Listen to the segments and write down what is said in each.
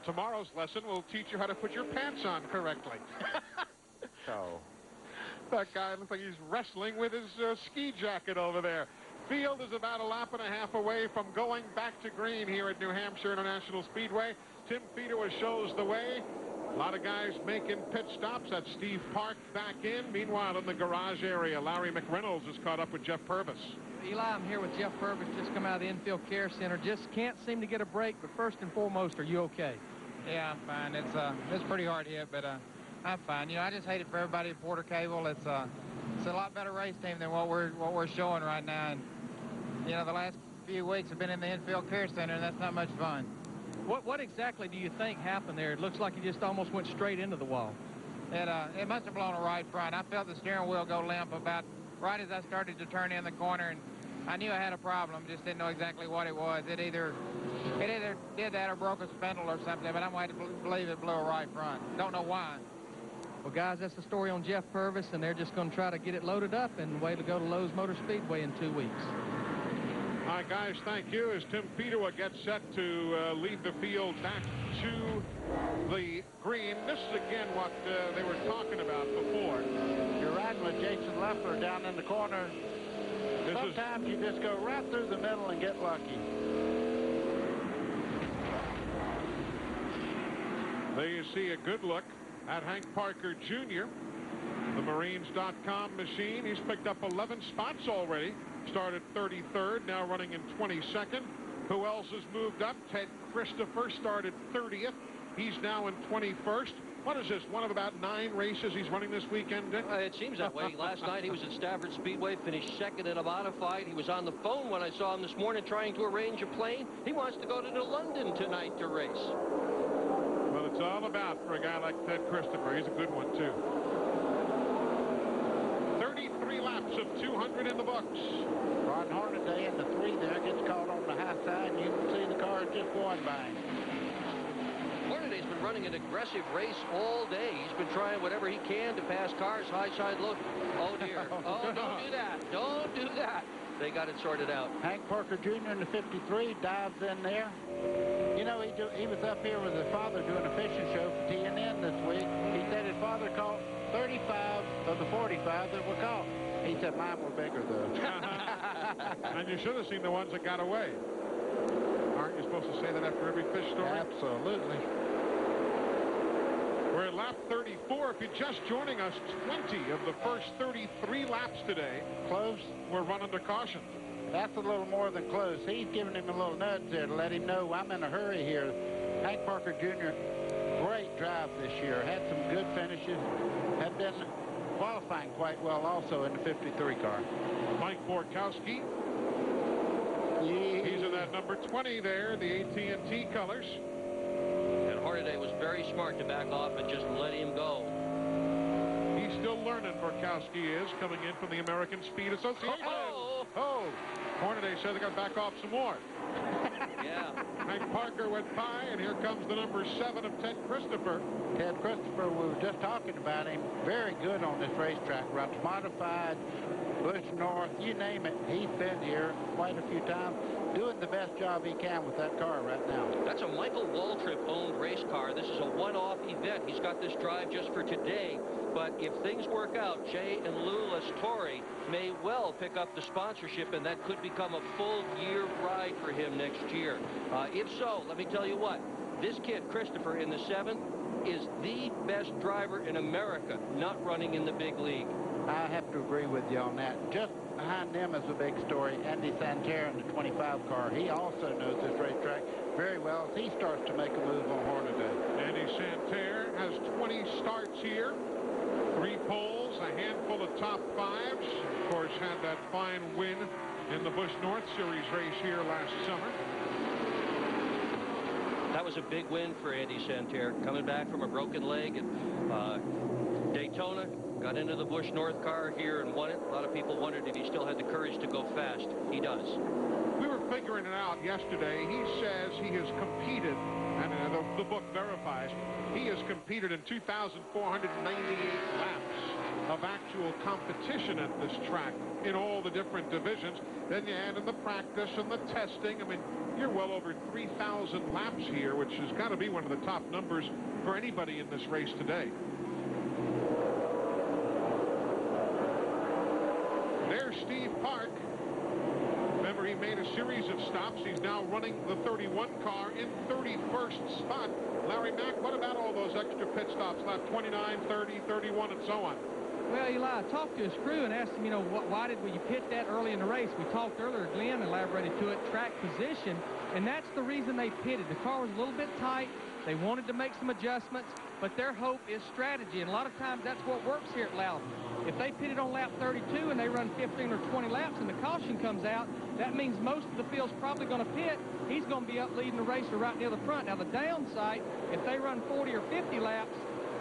And tomorrow's lesson will teach you how to put your pants on correctly. So that guy looks like he's wrestling with his ski jacket over there. Field is about a lap and a half away from going back to green here at New Hampshire International Speedway. Tim Fedewa shows the way. A lot of guys making pit stops. That's Steve Park back in. Meanwhile, in the garage area, Larry McReynolds is caught up with Jeff Purvis. Eli, I'm here with Jeff Purvis, just come out of the infield care center. Just can't seem to get a break, but first and foremost, are you okay? Yeah, I'm fine. It's pretty hard hit, but I'm fine. You know, I just hate it for everybody at Porter Cable. It's a lot better race team than what we're showing right now. And you know, the last few weeks have been in the infield care center, and that's not much fun. What exactly do you think happened there? It looks like he just almost went straight into the wall. It must have blown a right front. I felt the steering wheel go limp about right as I started to turn in the corner, and I knew I had a problem. Just didn't know exactly what it was. It either did that or broke a spindle or something, but I'm going to believe it blew a right front. Don't know why. Well, guys, that's the story on Jeff Purvis, and they're just going to try to get it loaded up and way to go to Lowe's Motor Speedway in 2 weeks. All right, guys, thank you. As Tim Fedewa gets set to lead the field back to the green. This is, again, what they were talking about before. you're riding with Jason Leffler down in the corner. Sometimes you just go right through the middle and get lucky. There you see a good look at Hank Parker Jr., the Marines.com machine. He's picked up 11 spots already. Started 33rd, now running in 22nd. Who else has moved up? Ted Christopher started 30th. He's now in 21st. What is this, one of about 9 races he's running this weekend, Dick? It seems that way. Last night he was at Stafford Speedway, finished second in a modified. He was on the phone when I saw him this morning trying to arrange a plane. He wants to go to London tonight to race. Well, it's all about for a guy like Ted Christopher. He's a good one, too. 33 laps of 200 in the books. Ron Hornaday in the 3 there gets caught on the high side, and you can see the car just going by him. Hornaday's been running an aggressive race all day. He's been trying whatever he can to pass cars, high side look. Oh, dear. Oh, don't do that. Don't do that. They got it sorted out. Hank Parker Jr. in the 53 dives in there. You know, he was up here with his father doing a fishing show for TNN this week. He said his father caught 35 of the 45 that were caught. He said mine were bigger, though. And you should have seen the ones that got away. Aren't you supposed to say that after every fish story? Absolutely. We're at lap 34. If you're just joining us, 20 of the first 33 laps today. Close. We're run under caution. That's a little more than close. He's giving him a little nudge there to let him know I'm in a hurry here. Hank Parker Jr., great drive this year. Had some good finishes. Had been qualifying quite well also in the 53 car. Mike Borkowski. Yeah. He's in that number 20 there, the AT&T colors. And Hornaday was very smart to back off and just let him go. He's still learning, Borkowski is, coming in from the American Speed Association. Oh! Hornaday said they got to back off some more. Yeah. Hank Parker went by, and here comes the number 7 of Ted Christopher. Ted Christopher, we were just talking about him. Very good on this racetrack. Runs modified, Busch North, you name it. He's been here quite a few times, doing the best job he can with that car right now. That's a Michael Waltrip-owned race car. This is a one-off event. He's got this drive just for today. But if things work out, Jay and Lou Lastori may well pick up the sponsorship, and that could become a full-year ride for him next year. If so, let me tell you what. This kid, Christopher, in the 7th, is the best driver in America, not running in the big league. I have to agree with you on that. Just behind them is a big story. Andy Santerre in the 25 car. He also knows this racetrack very well as he starts to make a move on Hornaday. Andy Santerre has 20 starts here. 3 poles, a handful of top 5s. Of course, had that fine win in the Busch North Series race here last summer. That was a big win for Andy Santerre, coming back from a broken leg at Daytona. Got into the Busch North car here and won it. A lot of people wondered if he still had the courage to go fast. He does. We were figuring it out yesterday. He says he has competed, and the book verifies, he has competed in 2,498 laps of actual competition at this track in all the different divisions. Then you add in the practice and the testing. I mean, you're well over 3,000 laps here, which has got to be one of the top numbers for anybody in this race today. There's Steve Park. Remember, he made a series of stops. He's now running the 31 car in 31st spot. Larry Mack, what about all those extra pit stops, lap 29, 30, 31, and so on? Well, Eli, I talked to his crew and asked him, you know, why did we pit that early in the race? We talked earlier, Glenn elaborated to it, track position, and that's the reason they pitted. The car was a little bit tight. They wanted to make some adjustments, but their hope is strategy, and a lot of times that's what works here at Loudon. If they pitted on lap 32 and they run 15 or 20 laps and the caution comes out, that means most of the field's probably going to pit. He's going to be up leading the racer right near the front. Now, the downside, if they run 40 or 50 laps,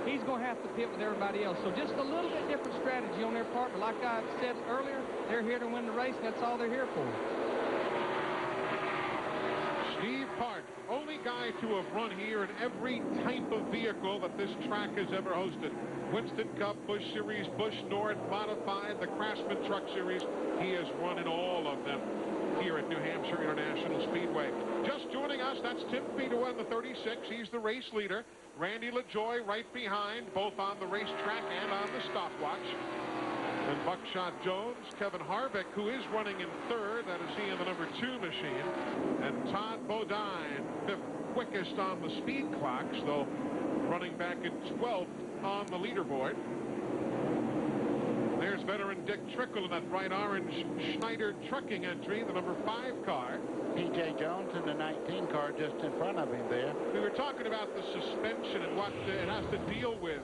he's going to have to pit with everybody else. So just a little bit different strategy on their part. But like I said earlier, they're here to win the race, and that's all they're here for. Steve Park, only guy to have run here in every type of vehicle that this track has ever hosted. Winston Cup, Busch Series, Busch North, Modified, the Craftsman Truck Series. He has run in all of them here at New Hampshire International Speedway. Just joining us, that's Tim Fedewa in the 36. He's the race leader. Randy LaJoy right behind, both on the racetrack and on the stopwatch. And Buckshot Jones, Kevin Harvick, who is running in third. That is he in the number 2 machine. And Todd Bodine, 5th quickest on the speed clocks, though running back in 12th on the leaderboard. There's veteran Dick Trickle in that bright orange Schneider Trucking entry, the number 5 car. P.J. Jones in the 19 car just in front of him there. We were talking about the suspension and what it has to deal with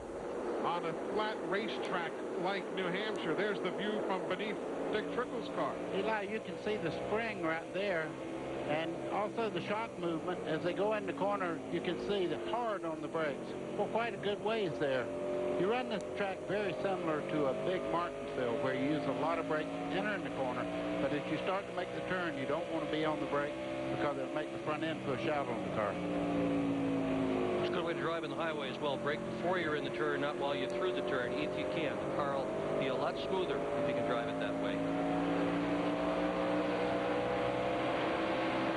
on a flat racetrack like New Hampshire. There's the view from beneath Dick Trickle's car. Eli, you can see the spring right there, and also the shock movement. As they go in the corner, you can see the hard on the brakes for quite a good ways there. You run this track very similar to a big Martinsville, where you use a lot of brakes entering the corner, but as you start to make the turn, you don't want to be on the brake because it'll make the front end push out on the car. It's a good way to drive in the highway as well. Brake before you're in the turn, not while you're through the turn, if you can. The car will be a lot smoother if you can drive it that way.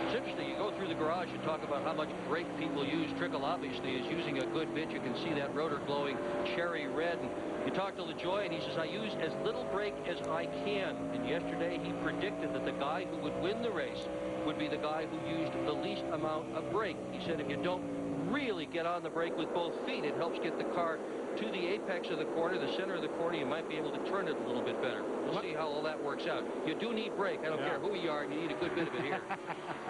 It's interesting. You go through the garage and talk about how much brake people use. Trickle obviously is using a good bit. You can see that rotor glowing cherry red. And you talk to LaJoy and he says, I use as little brake as I can. And yesterday he predicted that the guy who would win the race would be the guy who used the least amount of brake. He said if you don't really get on the brake with both feet, it helps get the car to the apex of the corner, the center of the corner. You might be able to turn it a little bit better. We'll see how all that works out. You do need brake. I don't care who you are, and you need a good bit of it here.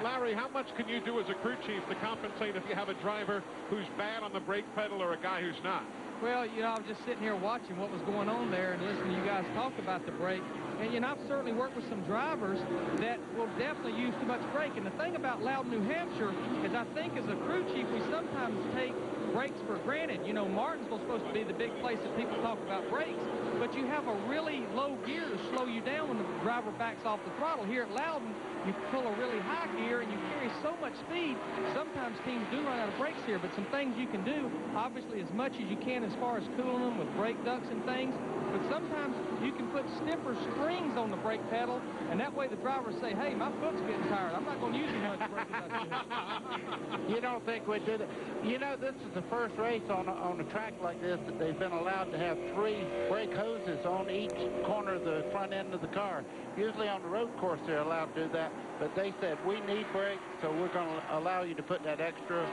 Larry, how much can you do as a crew chief to compensate if you have a driver who's bad on the brake pedal or a guy who's not? Well, you know, I was just sitting here watching what was going on there and listening to you guys talk about the brake. And, you know, I've certainly worked with some drivers that will definitely use too much brake. And the thing about Loudon, New Hampshire, is I think as a crew chief, we sometimes take brakes for granted. You know, Martinsville's supposed to be the big place that people talk about brakes, but you have a really low gear to slow you down when the driver backs off the throttle. Here at Loudon, you pull a really high gear and you carry so much speed. Sometimes teams do run out of brakes here, but some things you can do, obviously as much as you can as far as cooling them with brake ducts and things, but sometimes you can put stiffer springs on the brake pedal, and that way the drivers say, hey, my foot's getting tired. I'm not going to use as much brake as I should. You don't think we did it? You know, this is the first race on a track like this that they've been allowed to have 3 brake hoses on each corner of the front end of the car. Usually on the road course they're allowed to do that, but they said we need brakes, so we're going to allow you to put that extra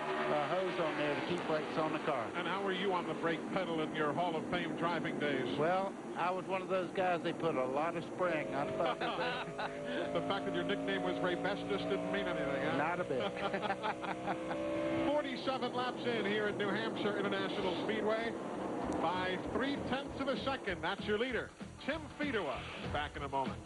hose on there to keep brakes on the car. And how were you on the brake pedal in your Hall of Fame driving days? Well, I was one of those guys, they put a lot of spring on the fact that your nickname was Ray Bestis didn't mean anything, huh? Not a bit. 47 laps in here at New Hampshire International Speedway. By 0.3 of a second, that's your leader, Tim Fedewa. Back in a moment.